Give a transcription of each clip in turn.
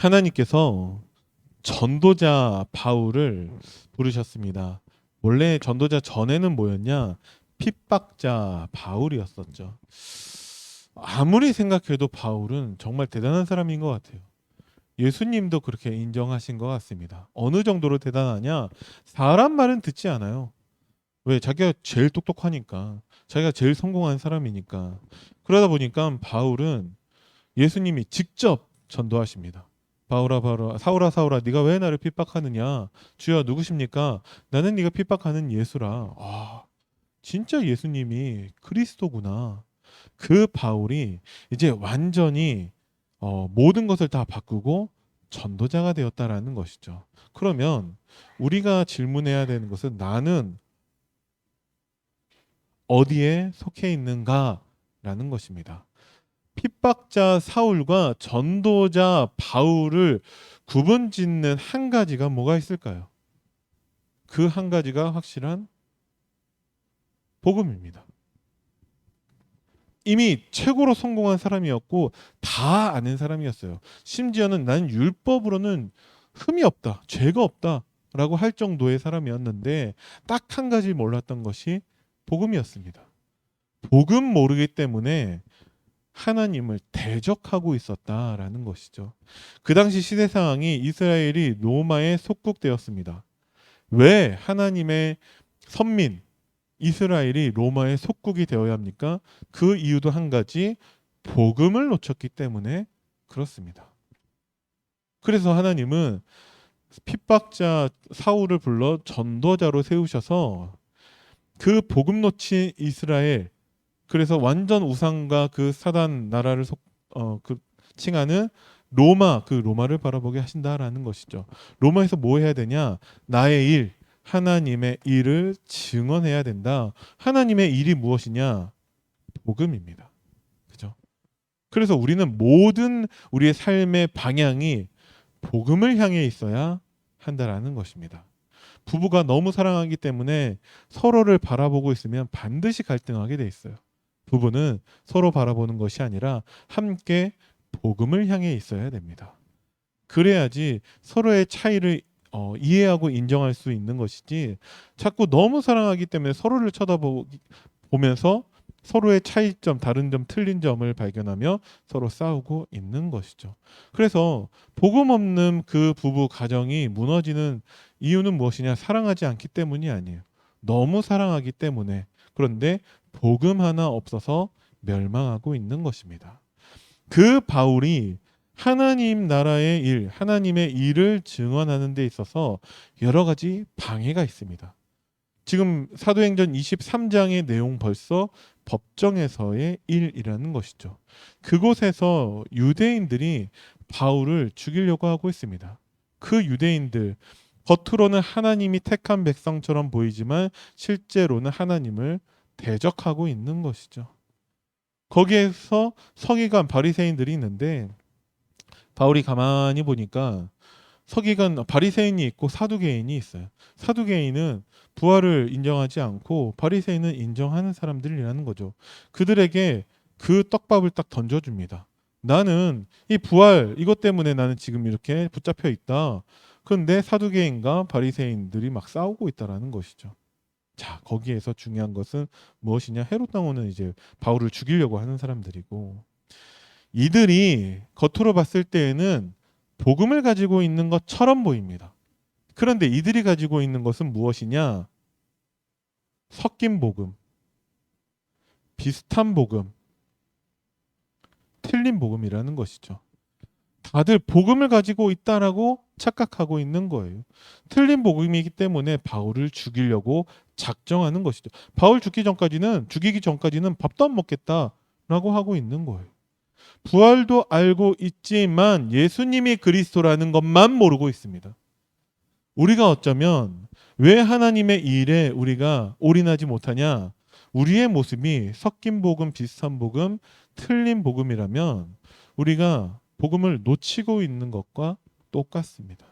하나님께서 전도자 바울을 부르셨습니다. 원래 전도자 전에는 뭐였냐? 핍박자 바울이었었죠. 아무리 생각해도 바울은 정말 대단한 사람인 것 같아요. 예수님도 그렇게 인정하신 것 같습니다. 어느 정도로 대단하냐? 사람 말은 듣지 않아요. 왜? 자기가 제일 똑똑하니까. 자기가 제일 성공한 사람이니까. 그러다 보니까 바울은 예수님이 직접 전도하십니다. 바울아 바울아 사울아 사울아 네가 왜 나를 핍박하느냐? 주여 누구십니까? 나는 네가 핍박하는 예수라. 아, 진짜 예수님이 그리스도구나. 그 바울이 이제 완전히 모든 것을 다 바꾸고 전도자가 되었다라는 것이죠. 그러면 우리가 질문해야 되는 것은 나는 어디에 속해 있는가라는 것입니다. 핍박자 사울과 전도자 바울을 구분짓는 한 가지가 뭐가 있을까요? 그 한 가지가 확실한 복음입니다. 이미 최고로 성공한 사람이었고 다 아는 사람이었어요. 심지어는 난 율법으로는 흠이 없다, 죄가 없다라고 할 정도의 사람이었는데 딱 한 가지 몰랐던 것이 복음이었습니다. 복음 모르기 때문에 하나님을 대적하고 있었다라는 것이죠. 그 당시 시대 상황이 이스라엘이 로마에 속국되었습니다. 왜 하나님의 선민 이스라엘이 로마의 속국이 되어야 합니까? 그 이유도 한 가지, 복음을 놓쳤기 때문에 그렇습니다. 그래서 하나님은 핍박자 사울을 불러 전도자로 세우셔서 그 복음 놓친 이스라엘, 그래서 완전 우상과 그 사단 나라를 칭하는 로마, 그 로마를 바라보게 하신다라는 것이죠. 로마에서 뭐 해야 되냐? 나의 일, 하나님의 일을 증언해야 된다. 하나님의 일이 무엇이냐? 복음입니다. 그죠? 그래서 우리는 모든 우리의 삶의 방향이 복음을 향해 있어야 한다라는 것입니다. 부부가 너무 사랑하기 때문에 서로를 바라보고 있으면 반드시 갈등하게 돼 있어요. 부부는 서로 바라보는 것이 아니라 함께 복음을 향해 있어야 됩니다. 그래야지 서로의 차이를 이해하고 인정할 수 있는 것이지, 자꾸 너무 사랑하기 때문에 서로를 쳐다보면서 서로의 차이점, 다른 점, 틀린 점을 발견하며 서로 싸우고 있는 것이죠. 그래서 복음 없는 그 부부 가정이 무너지는 이유는 무엇이냐? 사랑하지 않기 때문이 아니에요. 너무 사랑하기 때문에. 그런데 복음 하나 없어서 멸망하고 있는 것입니다. 그 바울이 하나님 나라의 일, 하나님의 일을 증언하는 데 있어서 여러 가지 방해가 있습니다. 지금 사도행전 23장의 내용 벌써 법정에서의 일이라는 것이죠. 그곳에서 유대인들이 바울을 죽이려고 하고 있습니다. 그 유대인들, 겉으로는 하나님이 택한 백성처럼 보이지만 실제로는 하나님을 대적하고 있는 것이죠. 거기에서 서기관 바리새인들이 있는데 바울이 가만히 보니까 서기관 바리새인이 있고 사두개인이 있어요. 사두개인은 부활을 인정하지 않고 바리새인은 인정하는 사람들이라는 거죠. 그들에게 그 떡밥을 딱 던져줍니다. 나는 이 부활 이것 때문에 나는 지금 이렇게 붙잡혀 있다. 그런데 사두개인과 바리새인들이 막 싸우고 있다라는 것이죠. 자, 거기에서 중요한 것은 무엇이냐? 헤롯 당원은 이제 바울을 죽이려고 하는 사람들이고, 이들이 겉으로 봤을 때에는 복음을 가지고 있는 것처럼 보입니다. 그런데 이들이 가지고 있는 것은 무엇이냐? 섞인 복음, 비슷한 복음, 틀린 복음이라는 것이죠. 다들 복음을 가지고 있다라고 착각하고 있는 거예요. 틀린 복음이기 때문에 바울을 죽이려고 작정하는 것이죠. 바울 죽이기 전까지는 밥도 안 먹겠다라고 하고 있는 거예요. 부활도 알고 있지만 예수님이 그리스도라는 것만 모르고 있습니다. 우리가 어쩌면 왜 하나님의 일에 우리가 올인하지 못하냐? 우리의 모습이 섞인 복음, 비슷한 복음, 틀린 복음이라면 우리가 복음을 놓치고 있는 것과 똑같습니다.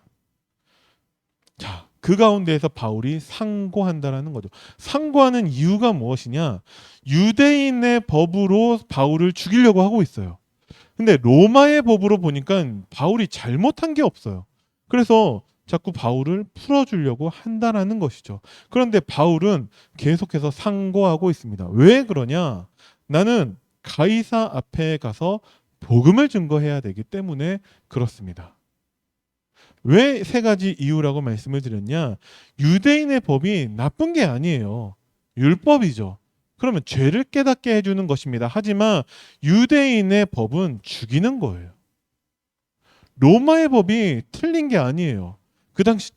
자, 그 가운데에서 바울이 상고한다라는 거죠. 상고하는 이유가 무엇이냐? 유대인의 법으로 바울을 죽이려고 하고 있어요. 근데 로마의 법으로 보니까 바울이 잘못한 게 없어요. 그래서 자꾸 바울을 풀어주려고 한다라는 것이죠. 그런데 바울은 계속해서 상고하고 있습니다. 왜 그러냐? 나는 가이사 앞에 가서 복음을 증거해야 되기 때문에 그렇습니다. 왜 세 가지 이유라고 말씀을 드렸냐? 유대인의 법이 나쁜 게 아니에요. 율법이죠. 그러면 죄를 깨닫게 해주는 것입니다. 하지만 유대인의 법은 죽이는 거예요. 로마의 법이 틀린 게 아니에요. 그 당시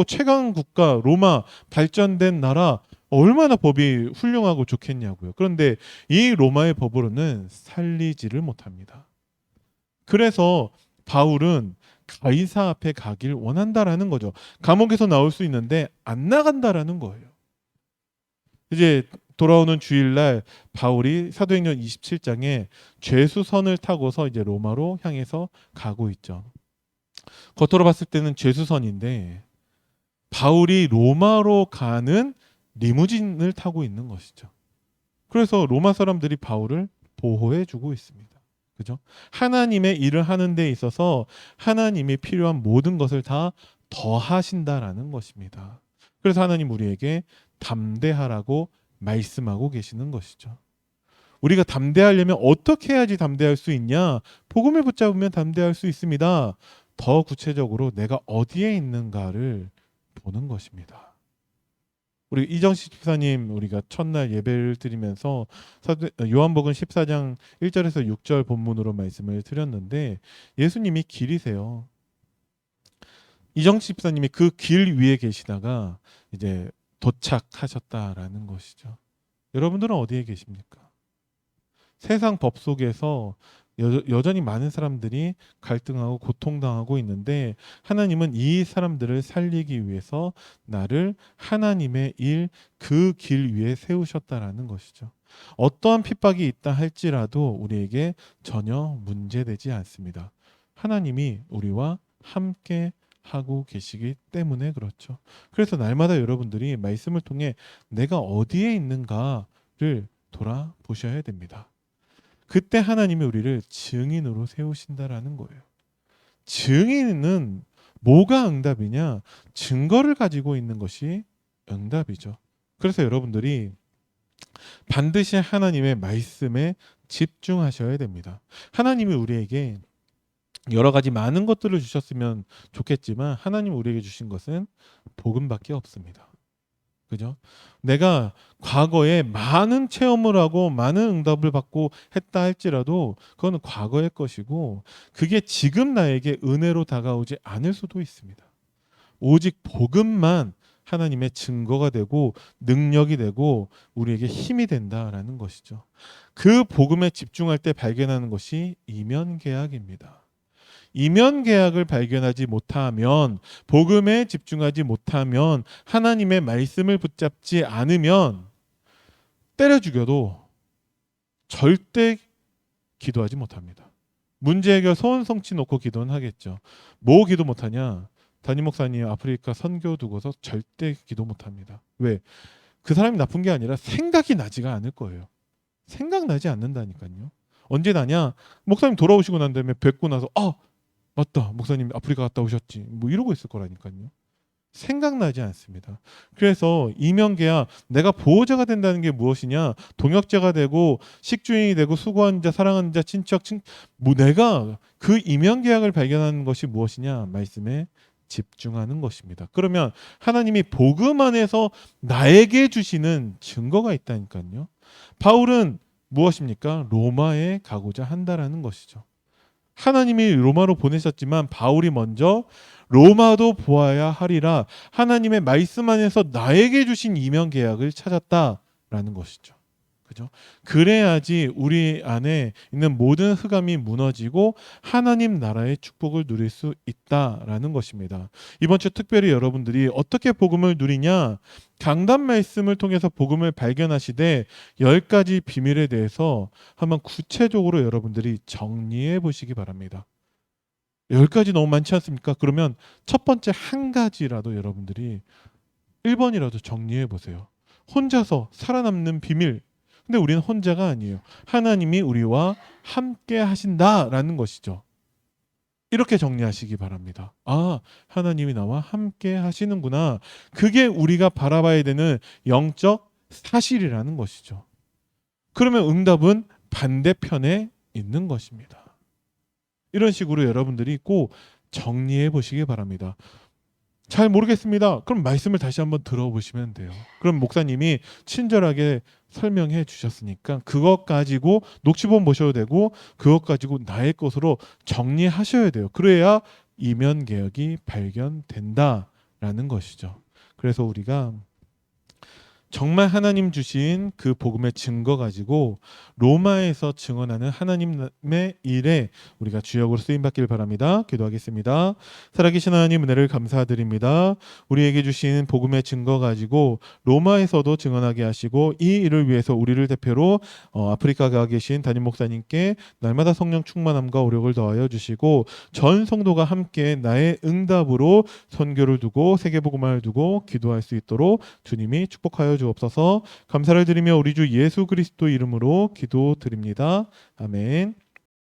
최강 국가 로마 발전된 나라 얼마나 법이 훌륭하고 좋겠냐고요. 그런데 이 로마의 법으로는 살리지를 못합니다. 그래서 바울은 가이사 앞에 가길 원한다라는 거죠. 감옥에서 나올 수 있는데 안 나간다라는 거예요. 이제 돌아오는 주일날 바울이 사도행전 27장에 죄수선을 타고서 이제 로마로 향해서 가고 있죠. 겉으로 봤을 때는 죄수선인데 바울이 로마로 가는 리무진을 타고 있는 것이죠. 그래서 로마 사람들이 바울을 보호해 주고 있습니다. 그죠? 하나님의 일을 하는 데 있어서 하나님이 필요한 모든 것을 다 더하신다라는 것입니다. 그래서 하나님 우리에게 담대하라고 말씀하고 계시는 것이죠. 우리가 담대하려면 어떻게 해야지 담대할 수 있냐? 복음을 붙잡으면 담대할 수 있습니다. 더 구체적으로 내가 어디에 있는가를 보는 것입니다. 우리 이정식 집사님 우리가 첫날 예배를 드리면서 요한복음 14장 1절에서 6절 본문으로 말씀을 드렸는데 예수님이 길이세요. 이정식 집사님이 그 길 위에 계시다가 이제 도착하셨다라는 것이죠. 여러분들은 어디에 계십니까? 세상 법 속에서 여전히 많은 사람들이 갈등하고 고통당하고 있는데 하나님은 이 사람들을 살리기 위해서 나를 하나님의 일 그 길 위에 세우셨다라는 것이죠. 어떠한 핍박이 있다 할지라도 우리에게 전혀 문제되지 않습니다. 하나님이 우리와 함께 하고 계시기 때문에 그렇죠. 그래서 날마다 여러분들이 말씀을 통해 내가 어디에 있는가를 돌아보셔야 됩니다. 그때 하나님이 우리를 증인으로 세우신다라는 거예요. 증인은 뭐가 응답이냐? 증거를 가지고 있는 것이 응답이죠. 그래서 여러분들이 반드시 하나님의 말씀에 집중하셔야 됩니다. 하나님이 우리에게 여러 가지 많은 것들을 주셨으면 좋겠지만 하나님 우리에게 주신 것은 복음밖에 없습니다. 그죠? 내가 과거에 많은 체험을 하고 많은 응답을 받고 했다 할지라도 그거는 과거의 것이고 그게 지금 나에게 은혜로 다가오지 않을 수도 있습니다. 오직 복음만 하나님의 증거가 되고 능력이 되고 우리에게 힘이 된다라는 것이죠. 그 복음에 집중할 때 발견하는 것이 이면계약입니다. 이면 계약을 발견하지 못하면 복음에 집중하지 못하면 하나님의 말씀을 붙잡지 않으면 때려 죽여도 절대 기도하지 못합니다. 문제 해결 소원 성취 놓고 기도는 하겠죠. 뭐 기도 못하냐? 담임 목사님 아프리카 선교 두고서 절대 기도 못합니다. 왜? 그 사람이 나쁜 게 아니라 생각이 나지가 않을 거예요. 생각나지 않는다니까요. 언제 나냐? 목사님 돌아오시고 난 다음에 뵙고 나서 맞다. 목사님 아프리카 갔다 오셨지. 뭐 이러고 있을 거라니까요. 생각나지 않습니다. 그래서 이면계약 내가 보호자가 된다는 게 무엇이냐? 동역자가 되고 식주인이 되고 수고하는 자, 사랑하는 자, 친척, 내가 그 이면계약을 발견하는 것이 무엇이냐? 말씀에 집중하는 것입니다. 그러면 하나님이 복음 안에서 나에게 주시는 증거가 있다니까요. 바울은 무엇입니까? 로마에 가고자 한다라는 것이죠. 하나님이 로마로 보내셨지만 바울이 먼저 로마도 보아야 하리라 하나님의 말씀 안에서 나에게 주신 이면 계약을 찾았다라는 것이죠. 그죠? 그래야지 우리 안에 있는 모든 흑암이 무너지고 하나님 나라의 축복을 누릴 수 있다라는 것입니다. 이번 주 특별히 여러분들이 어떻게 복음을 누리냐? 강단 말씀을 통해서 복음을 발견하시되 10가지 비밀에 대해서 한번 구체적으로 여러분들이 정리해 보시기 바랍니다. 10가지 너무 많지 않습니까? 그러면 첫 번째 한 가지라도 여러분들이 1번이라도 정리해 보세요. 혼자서 살아남는 비밀. 근데 우리는 혼자가 아니에요. 하나님이 우리와 함께 하신다라는 것이죠. 이렇게 정리하시기 바랍니다. 아, 하나님이 나와 함께 하시는구나. 그게 우리가 바라봐야 되는 영적 사실이라는 것이죠. 그러면 응답은 반대편에 있는 것입니다. 이런 식으로 여러분들이 꼭 정리해 보시기 바랍니다. 잘 모르겠습니다. 그럼 말씀을 다시 한번 들어보시면 돼요. 그럼 목사님이 친절하게 설명해 주셨으니까 그것 가지고 녹취본 보셔도 되고 그것 가지고 나의 것으로 정리하셔야 돼요. 그래야 이면 개혁이 발견된다라는 것이죠. 그래서 우리가 정말 하나님 주신 그 복음의 증거 가지고 로마에서 증언하는 하나님의 일에 우리가 주역으로 쓰임 받길 바랍니다. 기도하겠습니다. 살아계신 하나님 은혜를 감사드립니다. 우리에게 주신 복음의 증거 가지고 로마에서도 증언하게 하시고 이 일을 위해서 우리를 대표로 아프리카 가 계신 담임 목사님께 날마다 성령 충만함과 오력을 더하여 주시고 전 성도가 함께 나의 응답으로 선교를 두고 세계복음화를 두고 기도할 수 있도록 주님이 축복하여 주옵소서. 감사를 드리며 우리 주 예수 그리스도 이름으로 기도드립니다. 아멘.